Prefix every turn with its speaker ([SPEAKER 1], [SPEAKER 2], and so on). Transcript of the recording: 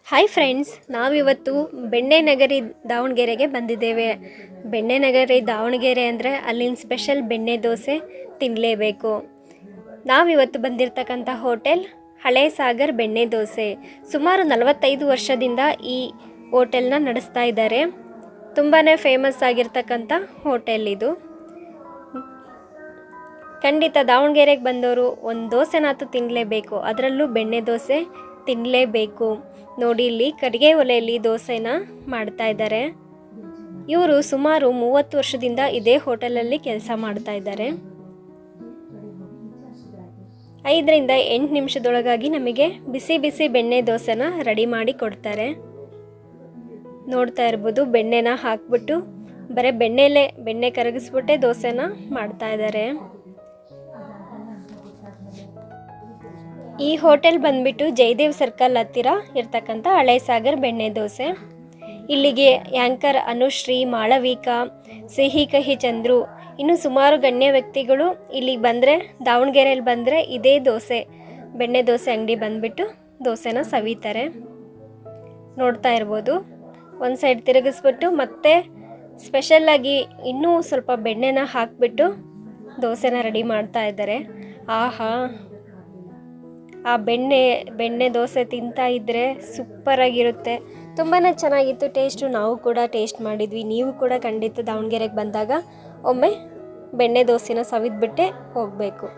[SPEAKER 1] Hi friends, ನಾವಿವತ್ತು ಬೆಣ್ಣೆನಗರಿ ದಾವಣಗೆರೆಗೆ ಬಂದಿದ್ದೇವೆ. ಬೆಣ್ಣೆನಗರಿ ದಾವಣಗೆರೆ ಅಂದರೆ ಅಲ್ಲಿನ ಸ್ಪೆಷಲ್ ಬೆಣ್ಣೆ ದೋಸೆ ತಿನ್ನಲೇಬೇಕು. ನಾವಿವತ್ತು ಬಂದಿರತಕ್ಕಂಥ ಹೋಟೆಲ್ ಹಳೆ ಸಾಗರ್ ಬೆಣ್ಣೆ ದೋಸೆ. ಸುಮಾರು 45 ವರ್ಷದಿಂದ ಈ ಹೋಟೆಲ್ನ ನಡೆಸ್ತಾ ಇದ್ದಾರೆ. ತುಂಬಾ ಫೇಮಸ್ ಆಗಿರ್ತಕ್ಕಂಥ ಹೋಟೆಲ್ ಇದು. ಖಂಡಿತ ದಾವಣಗೆರೆಗೆ ಬಂದವರು ಒಂದು ದೋಸೆನಾತು ತಿನ್ನಲೇಬೇಕು, ಅದರಲ್ಲೂ ಬೆಣ್ಣೆ ದೋಸೆ ತಿನ್ನಲೇಬೇಕು. ನೋಡಿ, ಇಲ್ಲಿ ಕಟ್ಟಿಗೆ ಒಲೆಯಲ್ಲಿ ದೋಸೆನ ಮಾಡ್ತಾ ಇದ್ದಾರೆ. ಇವರು ಸುಮಾರು 30 ವರ್ಷದಿಂದ ಇದೇ ಹೋಟೆಲಲ್ಲಿ ಕೆಲಸ ಮಾಡ್ತಾ ಇದ್ದಾರೆ. 5 ರಿಂದ 8 ನಿಮಿಷದೊಳಗಾಗಿ ನಮಗೆ ಬಿಸಿ ಬಿಸಿ ಬೆಣ್ಣೆ ದೋಸೆನ ರೆಡಿ ಮಾಡಿ ಕೊಡ್ತಾರೆ. ನೋಡ್ತಾ ಇರ್ಬೋದು, ಬೆಣ್ಣೆನ ಹಾಕ್ಬಿಟ್ಟು ಬರೀ ಬೆಣ್ಣೆ ಕರಗಿಸ್ಬಿಟ್ಟೆ ದೋಸೆನ ಮಾಡ್ತಾ ಇದ್ದಾರೆ. ಈ ಹೋಟೆಲ್ ಬಂದ್ಬಿಟ್ಟು ಜಯದೇವ್ ಸರ್ಕಲ್ ಹತ್ತಿರ ಇರ್ತಕ್ಕಂಥ ಹಳೆ ಸಾಗರ್ ಬೆಣ್ಣೆ ದೋಸೆ. ಇಲ್ಲಿಗೆ ಆ್ಯಂಕರ್ ಅನುಶ್ರೀ, ಮಾಳವಿಕಾ, ಸಿಹಿ ಕಹಿ ಚಂದ್ರು, ಇನ್ನು ಸುಮಾರು ಗಣ್ಯ ವ್ಯಕ್ತಿಗಳು ಇಲ್ಲಿಗೆ ಬಂದರೆ, ದಾವಣಗೆರೆಯಲ್ಲಿ ಬಂದರೆ ಇದೇ ಬೆಣ್ಣೆ ದೋಸೆ ಅಂಗಡಿ ಬಂದುಬಿಟ್ಟು ದೋಸೆನ ಸವಿತಾರೆ. ನೋಡ್ತಾ ಇರ್ಬೋದು, ಒಂದು ಸೈಡ್ ತಿರುಗಿಸ್ಬಿಟ್ಟು ಮತ್ತೆ ಸ್ಪೆಷಲ್ಲಾಗಿ ಇನ್ನೂ ಸ್ವಲ್ಪ ಬೆಣ್ಣೆನ ಹಾಕಿಬಿಟ್ಟು ದೋಸೆನ ರೆಡಿ ಮಾಡ್ತಾ ಇದ್ದಾರೆ. ಆಹಾ, ಆ ಬೆಣ್ಣೆ ದೋಸೆ ತಿಂತಾ ಇದ್ದರೆ ಸೂಪರಾಗಿರುತ್ತೆ. ತುಂಬಾ ಚೆನ್ನಾಗಿತ್ತು ಟೇಸ್ಟು. ನಾವು ಕೂಡ ಟೇಸ್ಟ್ ಮಾಡಿದ್ವಿ. ನೀವು ಕೂಡ ಖಂಡಿತ ದಾವಣಗೆರೆಗೆ ಬಂದಾಗ ಒಮ್ಮೆ ಬೆಣ್ಣೆ ದೋಸೆನ ಸವಿದ್ಬಿಟ್ಟೆ ಹೋಗಬೇಕು.